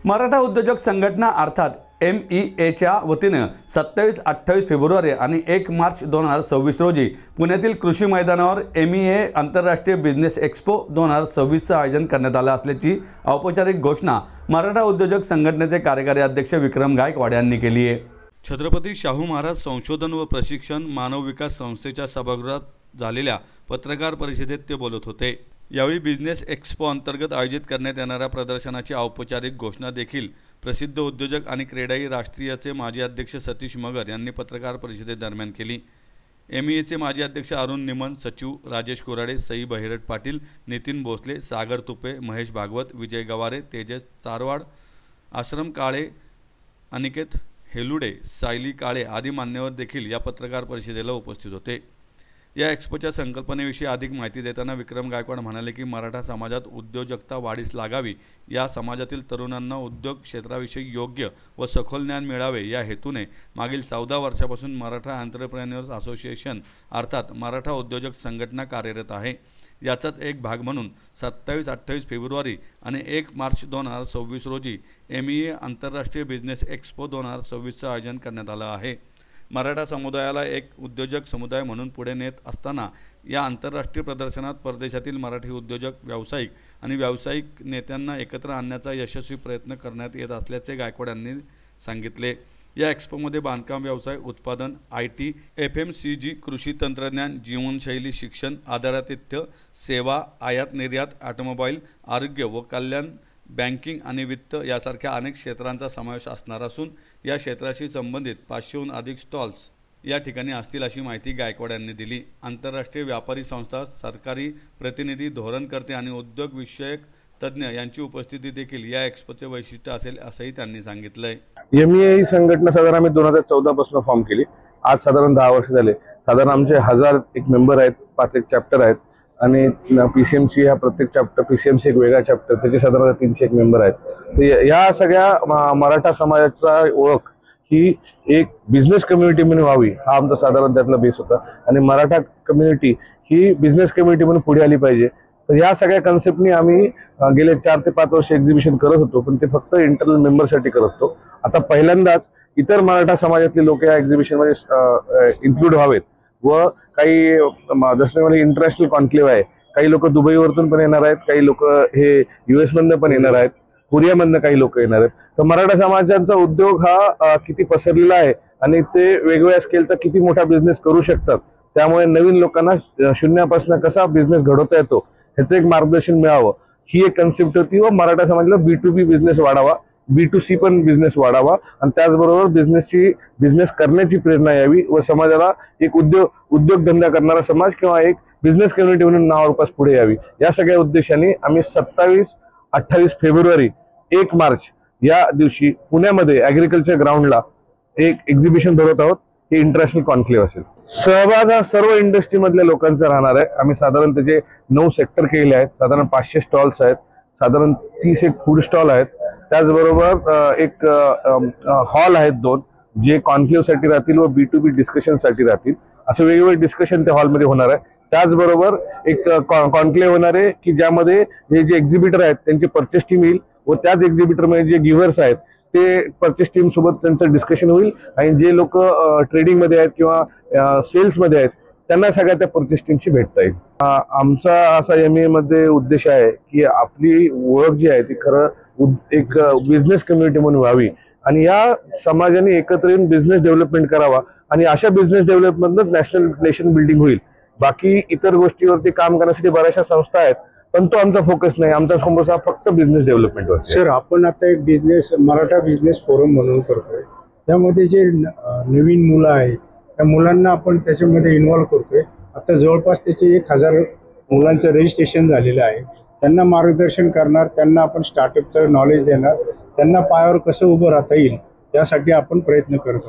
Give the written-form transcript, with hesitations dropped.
मराठा उद्योजक संघटना अर्थात MEAच्या वतीने 27-28 फेब्रुवारी आणि 1 मार्च 2026 रोजी पुण्यातील कृषी मैदानावर MEA आंतरराष्ट्रीय बिझनेस एक्स्पो 2026चे आयोजन करण्यात आले असल्याची औपचारिक घोषणा मराठा उद्योजक संघटनेचे कार्यकारी अध्यक्ष विक्रम गायकवाड यांनी केली आहे। छत्रपती शाहू महाराज संशोधन व प्रशिक्षण मानव विकास संस्थेच्या सभागृहात झालेल्या पत्रकार परिषदेत ते बोलत होते। यावेळी बिझनेस एक्स्पो अंतर्गत आयोजित करण्यात येणाऱ्या प्रदर्शनाची औपचारिक घोषणा देखील प्रसिद्ध उद्योजक आणि क्रेडाई राष्ट्रीयचे माजी अध्यक्ष सतीश मगर यांनी पत्रकार परिषदेदरम्यान केली। MEAचे माजी अध्यक्ष अरुण निमन, सचिव राजेश कोराडे, सई बहिरट पाटील, नितीन भोसले, सागर तुपे, महेश भागवत, विजय गवारे, तेजस चारवाड, आश्रम काळे, अनिकेत हेलुडे, सायली काळे आदी मान्यवर देखील या पत्रकार परिषदेला उपस्थित होते। या एक्स्पोच्या संकल्पनेविषयी अधिक माहिती देताना विक्रम गायकवाड म्हणाले की मराठा समाजात उद्योजकता वाढीस लागावी, या समाजातील तरुणांना उद्योग क्षेत्राविषयी योग्य व सखोल ज्ञान मिळावे या हेतूने मागील 14 वर्षापासून मराठा एंटरप्रेन्योर्स असोसिएशन अर्थात मराठा उद्योजक संघटना कार्यरत आहे। याचाच एक भाग म्हणून 27-28 फेब्रुवारी आणि 1 मार्च 2026 रोजी MEA आंतरराष्ट्रीय बिझनेस एक्स्पो 2026चे आयोजन करण्यात आले आहे। मराठा समुदायाला एक उद्योजक समुदाय म्हणून पुढे नेत असताना या आंतरराष्ट्रीय प्रदर्शनात परदेशातील मराठी उद्योजक, व्यावसायिक आणि व्यावसायिक नेत्यांना एकत्र आणण्याचा यशस्वी प्रयत्न करण्यात येत असल्याचे गायकवाड यांनी सांगितले। या एक्स्पोमध्ये बांधकाम व्यवसाय, उत्पादन, IT, FMCG, कृषी तंत्रज्ञान, जीवनशैली, शिक्षण, आदरातिथ्य सेवा, आयात निर्यात, ऑटोमोबाईल, आरोग्य व कल्याण, बँकिंग आणि वित्त यासारख्या अनेक क्षेत्रांचा समावेश असणार असून या क्षेत्राशी संबंधित 500हून अधिक स्टॉल्स या ठिकाणी असतील अशी माहिती गायकवाड यांनी दिली। आंतरराष्ट्रीय व्यापारी संस्था, सरकारी प्रतिनिधी, धोरणकर्ते आणि उद्योग विषयक तज्ञ यांची उपस्थिती देखील या एक्स्पोचे वैशिष्ट्य असेल असंही त्यांनी सांगितलंय। MEA ही संघटना साधारण आम्ही 2014 पासून फॉर्म केली। आज साधारण 10 वर्ष झाले। साधारण आमचे 1000 एक मेंबर आहेत, 5 एक चॅप्टर आहेत आणि PCMC हा प्रत्येक चॅप्टर, PCMC एक वेगळा चॅप्टर, त्याचे साधारण 300 एक मेंबर आहेत। तर या सगळ्या मराठा समाजाचा ओळख ही एक बिझनेस कम्युनिटी म्हणून व्हावी हा आमचा साधारण त्यातला बेस होता आणि मराठा कम्युनिटी ही बिझनेस कम्युनिटी म्हणून पुढे आली पाहिजे। तर या सगळ्या कन्सेप्टनी आम्ही गेले 4 ते 5 वर्ष एक्झिबिशन करत होतो, पण ते फक्त इंटरनल मेंबरसाठी करत होतो। आता पहिल्यांदाच इतर मराठा समाजातले लोक या एक्झिबिशनमध्ये इन्क्लूड व्हावेत व काही जसं म्हणजे इंटरनॅशनल कॉन्क्लेव्ह आहे, काही लोक दुबईवरून पण येणार आहेत, काही लोक हे US मधनं पण येणार आहेत, कोरियामधनं काही लोक येणार आहेत। तर मराठा समाजाचा उद्योग हा किती पसरलेला आहे आणि ते वेगवेगळ्या स्केलचा किती मोठा बिझनेस करू शकतात, त्यामुळे नवीन लोकांना शून्यापासून कसा बिझनेस घडवता येतो ह्याचं एक मार्गदर्शन मिळावं ही एक कन्सेप्ट होती व मराठा समाजाला B2B बिझनेस वाढावा, B2C पण बिझनेस वाढावा आणि त्याचबरोबर बिझनेस करण्याची प्रेरणा यावी व समाजाला एक उद्योगधंदा करणारा समाज किंवा एक बिझनेस कम्युनिटी म्हणून नावारूपास पुढे यावी, या सगळ्या उद्देशाने आम्ही 27-28 फेब्रुवारी 1 मार्च या दिवशी पुण्यामध्ये ॲग्रिकल्चर ग्राउंडला एक एक्झिबिशन भरवत आहोत। हे इंटरनॅशनल कॉन्क्लेव्ह असेल। सहभाग हा सर्व इंडस्ट्रीमधल्या लोकांचा राहणार आहे। आम्ही साधारण त्याचे 9 सेक्टर केले आहेत, साधारण 500 स्टॉल्स आहेत, साधारण 30 एक फूड स्टॉल आहेत, त्याचबरोबर एक हॉल आहेत 2 जे कॉन्क्लेव्हसाठी राहतील व B2B डिस्कशनसाठी राहतील। असे वेगवेगळे डिस्कशन त्या हॉलमध्ये होणार आहे। त्याचबरोबर एक कॉन्क्लेव्ह होणार आहे की ज्यामध्ये हे जे एक्झिबिटर आहेत त्यांची परचेस टीम येईल व त्याच एक्झिबिटरमध्ये जे गिव्हर्स आहेत ते परचेस टीम सोबत त्यांचं डिस्कशन होईल आणि जे लोक ट्रेडिंग मध्ये आहेत किंवा सेल्स मध्ये आहेत त्यांना सगळ्या त्या परचेस टीमशी भेटता येईल। आमचा असा MEA मध्ये उद्देश आहे की आपली ओळख जी आहे ती खरं एक बिझनेस कम्युनिटी म्हणून व्हावी आणि या समाजाने एकत्र येऊन बिझनेस डेव्हलपमेंट करावा आणि अशा बिझनेस डेव्हलपमेंटनंच नेशन बिल्डिंग होईल। बाकी इतर गोष्टीवरती काम करण्यासाठी बऱ्याचशा संस्था आहेत, पण तो आमचा फोकस नाही। आमचा फोकस हा फक्त बिझनेस डेव्हलपमेंटवर। सर, आपण आता एक मराठा बिझनेस फोरम म्हणून करतोय, त्यामध्ये जे नवीन मुलं आहेत त्या मुलांना आपण त्याच्यामध्ये इन्व्हॉल्व करतोय। आता जवळपास त्याचे 1000 मुलांचं रजिस्ट्रेशन झालेलं आहे। त्यांना मार्गदर्शन करणार, त्यांना आपण स्टार्टअपचं नॉलेज देणार, त्यांना पायावर कसं उभं राहता येईल यासाठी आपण प्रयत्न करतो।